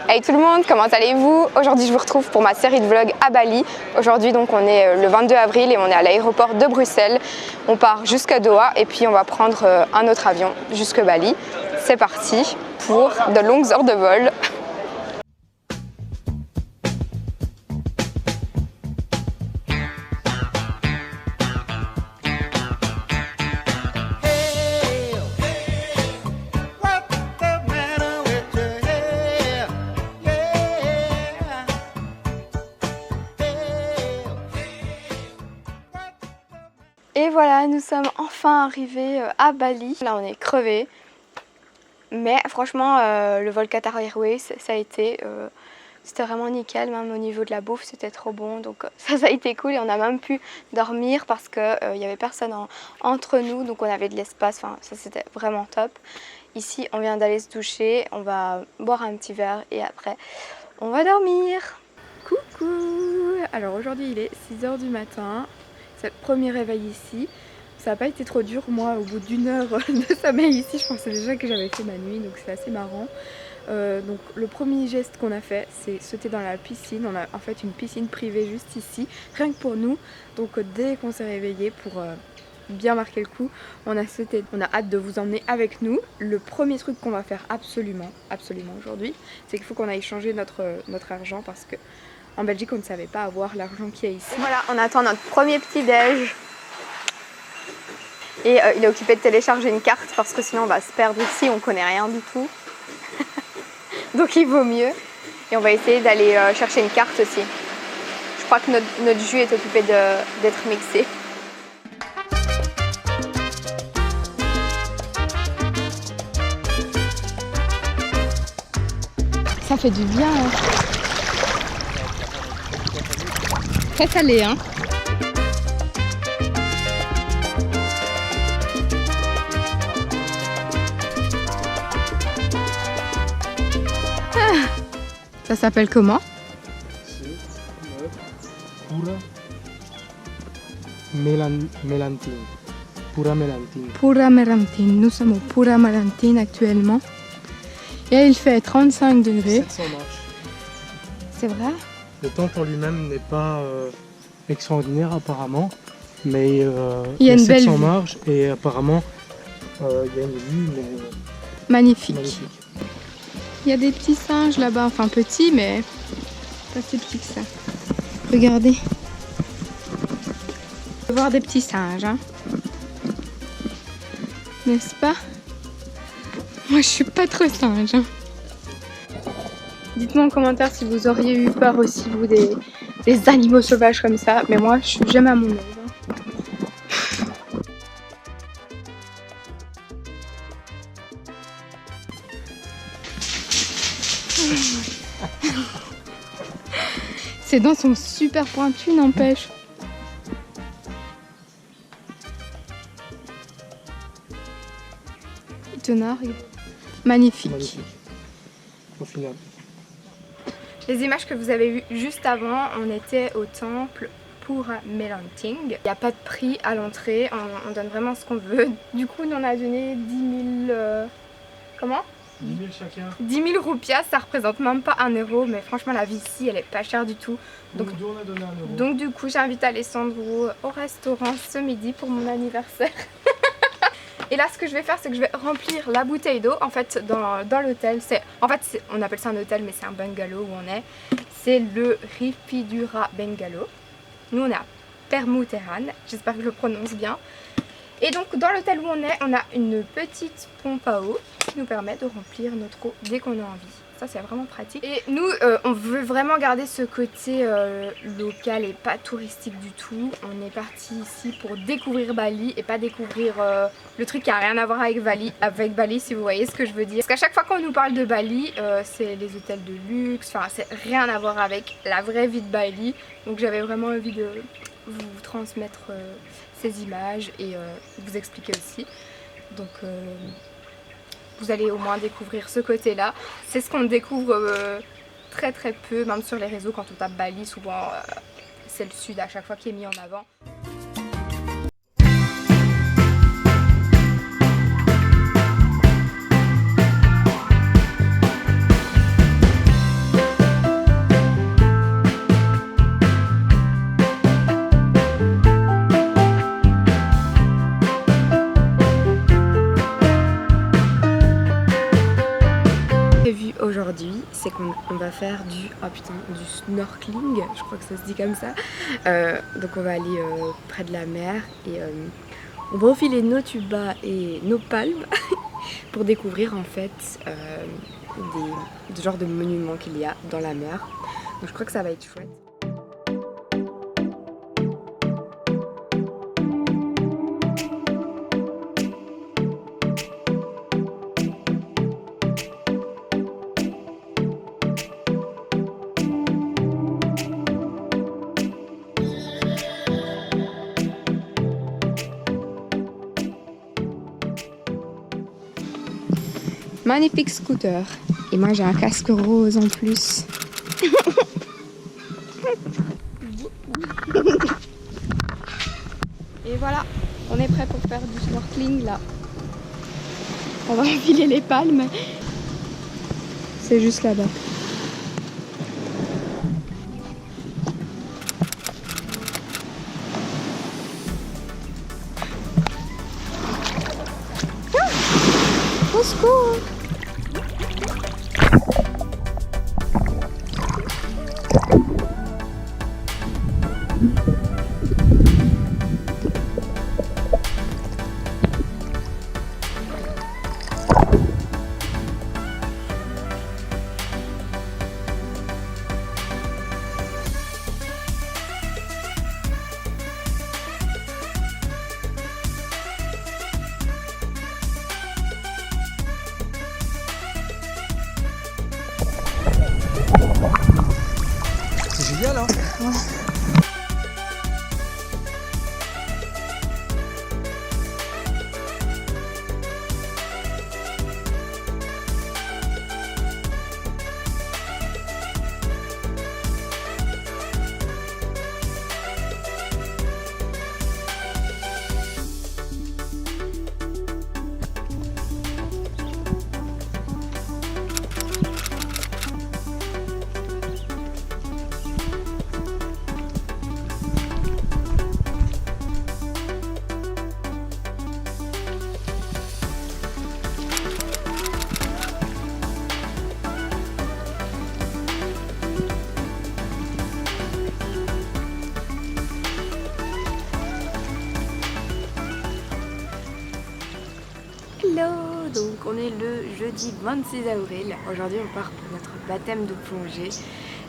Hey tout le monde, comment allez-vous? Aujourd'hui je vous retrouve pour ma série de vlogs à Bali. Aujourd'hui donc on est le 22 avril et on est à l'aéroport de Bruxelles. On part jusqu'à Doha et puis on va prendre un autre avion jusqu'à Bali. C'est parti pour de longues heures de vol. Et voilà, nous sommes enfin arrivés à Bali. Là, on est crevés. Mais franchement, le vol Qatar Airways, ça a été... c'était vraiment nickel, même au niveau de la bouffe, c'était trop bon. Donc ça a été cool et on a même pu dormir parce qu'il n'y avait personne entre nous. Donc on avait de l'espace, enfin ça c'était vraiment top. Ici, on vient d'aller se doucher, on va boire un petit verre et après, on va dormir. Coucou! Alors aujourd'hui, il est 6 h du matin. C'est le premier réveil ici. Ça n'a pas été trop dur, moi au bout d'une heure de sommeil ici, je pensais déjà que j'avais fait ma nuit, donc c'est assez marrant. Donc le premier geste qu'on a fait, c'est sauter dans la piscine. On a en fait une piscine privée juste ici, rien que pour nous. Donc dès qu'on s'est réveillé pour bien marquer le coup, on a sauté. On a hâte de vous emmener avec nous. Le premier truc qu'on va faire absolument aujourd'hui, c'est qu'il faut qu'on aille changer notre argent parce que en Belgique, on ne savait pas avoir l'argent qu'il y a ici. Et voilà, on attend notre premier petit-déj. Et il est occupé de télécharger une carte parce que sinon on va se perdre ici, on connaît rien du tout. Donc il vaut mieux. Et on va essayer d'aller chercher une carte aussi. Je crois que notre jus est occupé d'être mixé. Ça fait du bien. Hein. Très salé, hein. Ça s'appelle comment? Pura Melantine. Pura Melantine. Pura Melantine. Nous sommes au Pura Melantine actuellement. Et il fait 35 degrés. 700 marches. C'est vrai? Le temps en lui-même n'est pas extraordinaire apparemment, mais il y a une 700 belle vue. marches et apparemment il y a une vue Magnifique. magnifique. Il y a des petits singes là-bas, enfin petits mais pas si petits que ça. Regardez. On peut voir des petits singes, hein. N'est-ce pas? Moi je suis pas trop singe. Hein. Dites-moi en commentaire si vous auriez eu peur aussi, vous, des animaux sauvages comme ça. Mais moi, je suis jamais à mon aise. Ces dents sont super pointues, n'empêche. Tonard, magnifique. Magnifique. Au final. Les images que vous avez vues juste avant, on était au temple Pura Melantine. Il n'y a pas de prix à l'entrée, on donne vraiment ce qu'on veut. Du coup, nous on a donné 10 000... comment? 10 000 chacun. 10 000 roupias, ça représente même pas 1 euro, mais franchement la vie ici elle est pas chère du tout. Donc on a donné 1 euro. Donc du coup j'invite Alessandro au restaurant ce midi pour mon anniversaire. Et là ce que je vais faire c'est que je vais remplir la bouteille d'eau en fait dans l'hôtel. En fait on appelle ça un hôtel mais c'est un bungalow où on est. C'est le Ripidura Bungalow. Nous on est à Permuteran, j'espère que je le prononce bien. Et donc dans l'hôtel où on a une petite pompe à eau qui nous permet de remplir notre eau dès qu'on a envie. Ça c'est vraiment pratique. Et nous on veut vraiment garder ce côté local et pas touristique du tout. On est parti ici pour découvrir Bali et pas découvrir le truc qui a rien à voir avec Bali si vous voyez ce que je veux dire. Parce qu'à chaque fois qu'on nous parle de Bali, c'est les hôtels de luxe, enfin c'est rien à voir avec la vraie vie de Bali. Donc j'avais vraiment envie de vous transmettre ces images et vous expliquer aussi. Donc vous allez au moins découvrir ce côté là. C'est ce qu'on découvre très peu, même sur les réseaux quand on tape Bali, souvent c'est le sud à chaque fois qui est mis en avant. aujourd'hui, c'est qu'on va faire du snorkeling, je crois que ça se dit comme ça. Donc on va aller près de la mer et on va enfiler nos tubas et nos palmes pour découvrir en fait des genres de monuments qu'il y a dans la mer. Donc je crois que ça va être chouette. Magnifique scooter. Et moi j'ai un casque rose en plus. Et voilà, on est prêt pour faire du snorkeling là. On va enfiler les palmes. C'est juste là-bas. Au secours! C'est génial, hein? Ouais. Hello, donc on est le jeudi 26 avril. Aujourd'hui on part pour notre baptême de plongée.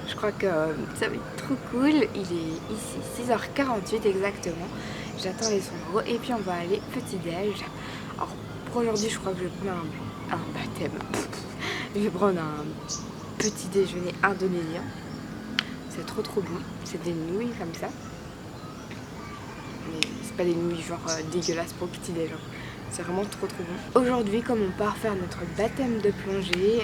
Je crois que ça va être trop cool. Il est ici 6h48 exactement. J'attends les sombres et puis on va aller petit déj. Alors pour aujourd'hui je crois que je vais prendre un baptême. Je vais prendre un petit déjeuner indonésien. C'est trop bon. C'est des nouilles comme ça. Mais c'est pas des nouilles genre dégueulasses pour petit déjeuner. C'est vraiment trop bon. Aujourd'hui, comme on part faire notre baptême de plongée,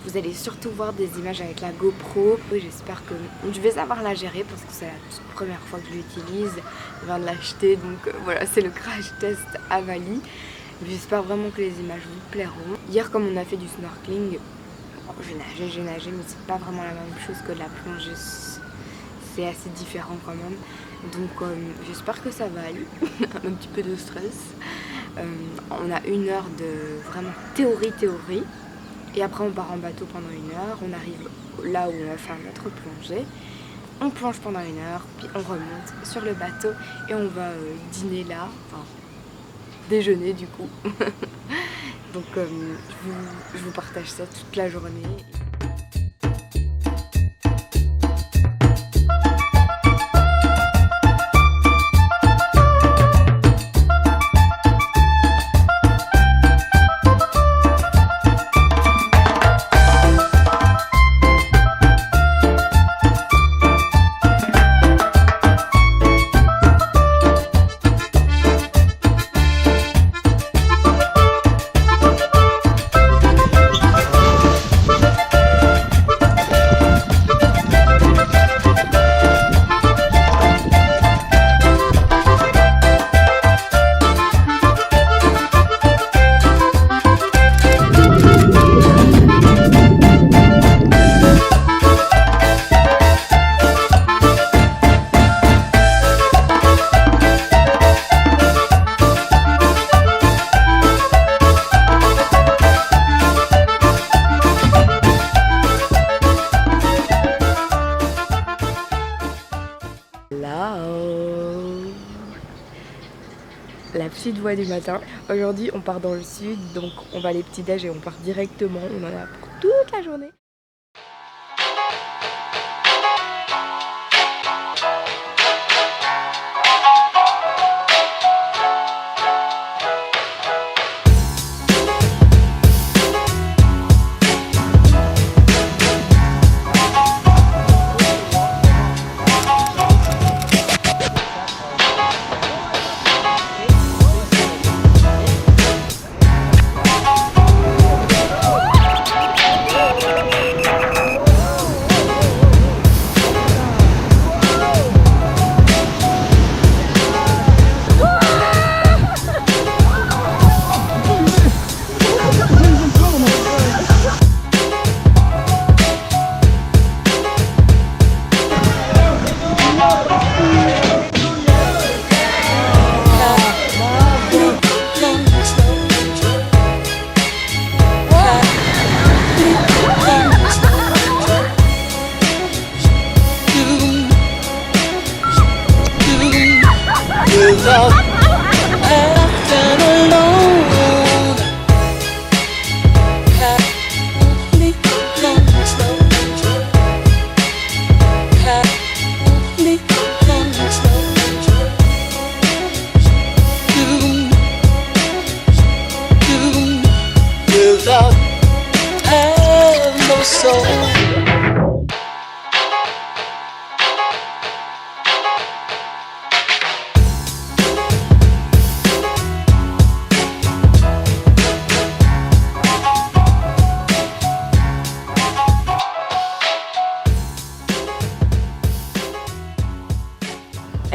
vous allez surtout voir des images avec la GoPro. J'espère que je vais savoir la gérer parce que c'est la toute première fois que je l'utilise. Je viens de l'acheter, donc voilà, c'est le crash test à Bali. J'espère vraiment que les images vous plairont. Hier, comme on a fait du snorkeling, j'ai nagé, mais c'est pas vraiment la même chose que de la plongée. C'est assez différent quand même. Donc j'espère que ça va aller. Un petit peu de stress. On a 1 heure de vraiment théorie. Et après on part en bateau pendant 1 heure. On arrive là où on va faire notre plongée. On plonge pendant 1 heure, puis on remonte sur le bateau et on va dîner là. Enfin, déjeuner du coup. Donc je vous partage ça toute la journée. petite voix du matin. Aujourd'hui on part dans le sud, donc on va aller petit-déj et on part directement, on en a pour toute la journée.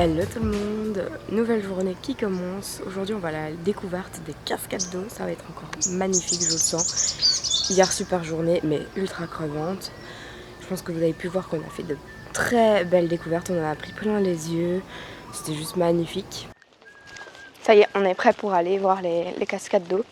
Hello tout le monde, nouvelle journée qui commence. Aujourd'hui on va à la découverte des cascades d'eau, ça va être encore magnifique, je le sens. Hier super journée mais ultra crevante. Je pense que vous avez pu voir qu'on a fait de très belles découvertes, on en a pris plein les yeux, c'était juste magnifique. Ça y est, on est prêt pour aller voir les cascades d'eau.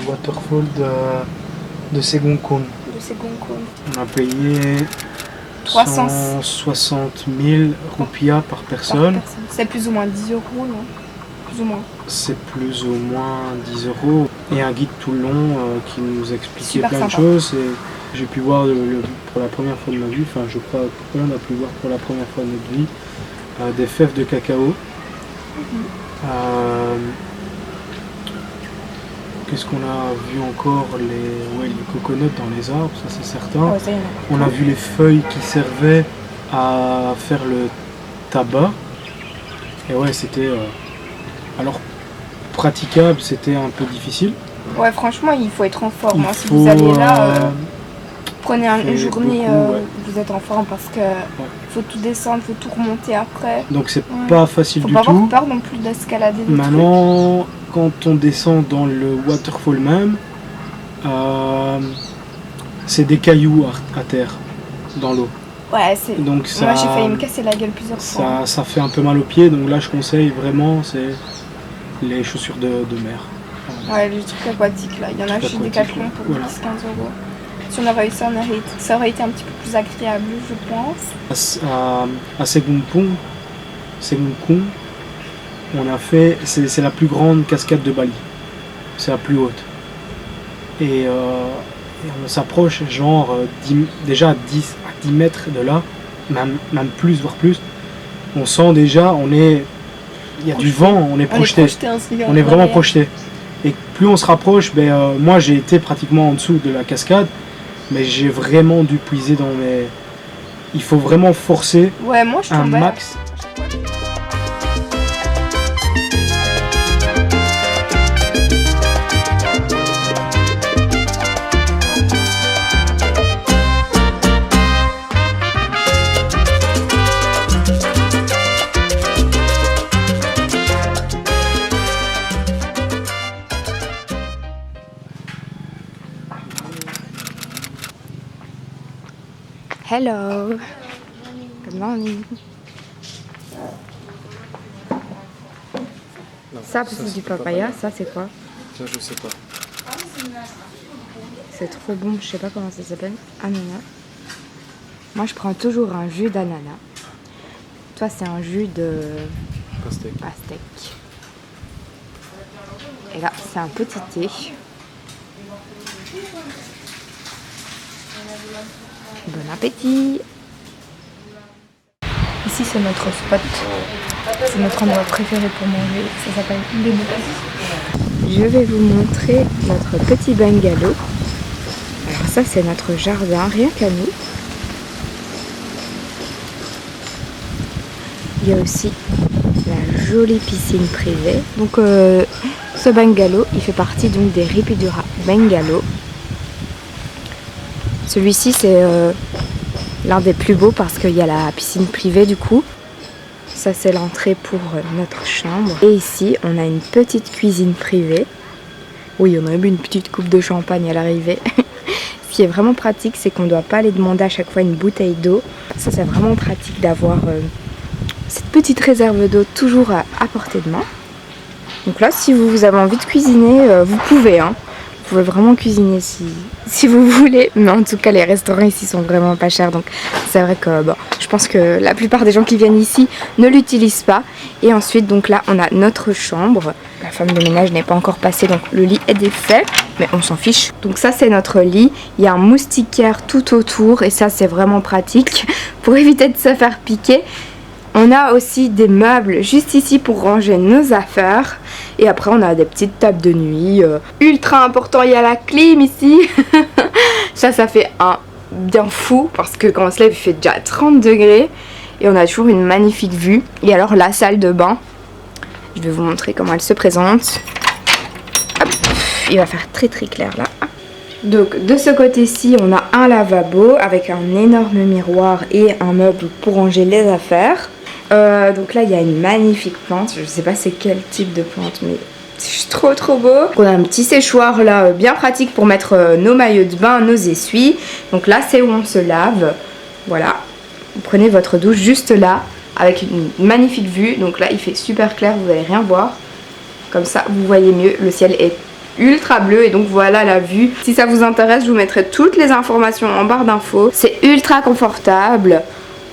Waterfall de Segonkon. On a payé 360 000 roupias par personne. C'est plus ou moins 10 euros, non? Plus ou moins. C'est plus ou moins 10 euros. Et un guide tout le long qui nous expliquait super plein sympa. de choses. Et j'ai pu voir pour la première fois de ma vie, enfin je crois qu'on a pu voir pour la première fois de notre vie, des fèves de cacao. Qu'est-ce qu'on a vu encore? Les coconuts dans les arbres, ça c'est certain. Ouais, ça y est. On a vu les feuilles qui servaient à faire le tabac. Et ouais, c'était... alors, praticable, c'était un peu difficile. Ouais, franchement, il faut être en forme. Si vous allez là, prenez une journée beaucoup, ouais. vous êtes en forme parce que faut tout descendre, faut tout remonter après. Donc c'est pas facile faut du pas tout. avoir peur non plus d'escalader. Maintenant, quand on descend dans le waterfall même, c'est des cailloux à terre, dans l'eau. Ouais, c'est... Donc ça, moi j'ai failli me casser la gueule plusieurs fois. Ça fait un peu mal aux pieds, donc là je conseille vraiment, c'est les chaussures de mer. Ouais, les trucs aquatiques là, il y en a chez Decathlon pour 10-15 euros. Si on avait eu ça, ça aurait été un petit peu plus agréable, je pense. À Segonkon, on a fait, c'est la plus grande cascade de Bali, c'est la plus haute. Et on s'approche genre déjà à 10 mètres de là, même plus, voire plus. On sent déjà, il y a du vent, on est projeté. On est vraiment projeté. Et plus on se rapproche, moi j'ai été pratiquement en dessous de la cascade, mais j'ai vraiment dû puiser dans mes... Il faut vraiment forcer un max. Hello. Good morning. Non, Ça, c'est du papaya. Ça, c'est quoi? Ça, je sais pas. C'est trop bon. Je sais pas comment ça s'appelle. Ananas. Moi, je prends toujours un jus d'ananas. Toi, c'est un jus de pastèque. Et là, c'est un petit thé. Bon appétit! Ici, c'est notre spot. C'est notre endroit préféré pour manger. Ça s'appelle les bouquets. Je vais vous montrer notre petit bungalow. Alors ça, c'est notre jardin, rien qu'à nous. Il y a aussi la jolie piscine privée. Donc ce bungalow, il fait partie donc des Ripidura Bungalow. Celui-ci, c'est l'un des plus beaux parce qu'il y a la piscine privée du coup. Ça, c'est l'entrée pour notre chambre. Et ici, on a une petite cuisine privée. Oui, on a même une petite coupe de champagne à l'arrivée. Ce qui est vraiment pratique, c'est qu'on ne doit pas aller demander à chaque fois une bouteille d'eau. Ça, c'est vraiment pratique d'avoir cette petite réserve d'eau toujours à portée de main. Donc là, si vous avez envie de cuisiner, vous pouvez. Vous pouvez vraiment cuisiner si vous voulez. Mais en tout cas, les restaurants ici sont vraiment pas chers. Donc c'est vrai que bon, je pense que la plupart des gens qui viennent ici ne l'utilisent pas. Et ensuite, donc là, on a notre chambre. La femme de ménage n'est pas encore passée, donc le lit est défait. Mais on s'en fiche. Donc ça, c'est notre lit. Il y a un moustiquaire tout autour. Et ça, c'est vraiment pratique pour éviter de se faire piquer. On a aussi des meubles juste ici pour ranger nos affaires. Et après, on a des petites tables de nuit. Ultra important, il y a la clim ici. Ça fait un bien fou parce que quand on se lève, il fait déjà 30 degrés. Et on a toujours une magnifique vue. Et alors, la salle de bain. Je vais vous montrer comment elle se présente. Hop, il va faire très très clair là. Donc, de ce côté-ci, on a un lavabo avec un énorme miroir et un meuble pour ranger les affaires. Donc là, il y a une magnifique plante. Je sais pas c'est quel type de plante, mais c'est trop trop beau. On a un petit séchoir là, bien pratique pour mettre nos maillots de bain, nos essuies. Donc là, c'est où on se lave. Voilà. Vous prenez votre douche juste là, avec une magnifique vue. Donc là, il fait super clair, vous n'allez rien voir. Comme ça, vous voyez mieux. Le ciel est ultra bleu et donc voilà la vue. Si ça vous intéresse, je vous mettrai toutes les informations en barre d'infos. C'est ultra confortable.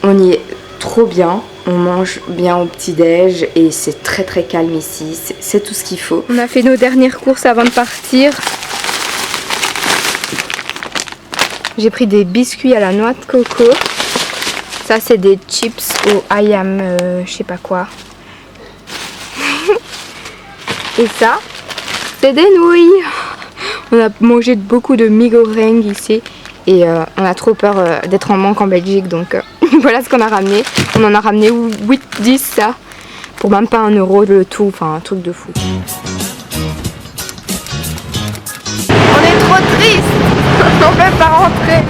On y est trop bien. On mange bien au petit-déj et c'est très très calme ici, c'est tout ce qu'il faut. On a fait nos dernières courses avant de partir. J'ai pris des biscuits à la noix de coco. Ça, c'est des chips au ayam, je sais pas quoi. Et ça, c'est des nouilles. On a mangé beaucoup de mie goreng ici. Et on a trop peur d'être en manque en Belgique, donc voilà ce qu'on a ramené. On en a ramené 8-10 ça, pour même pas 1 euro le tout, enfin un truc de fou. On est trop triste, on peut pas rentrer.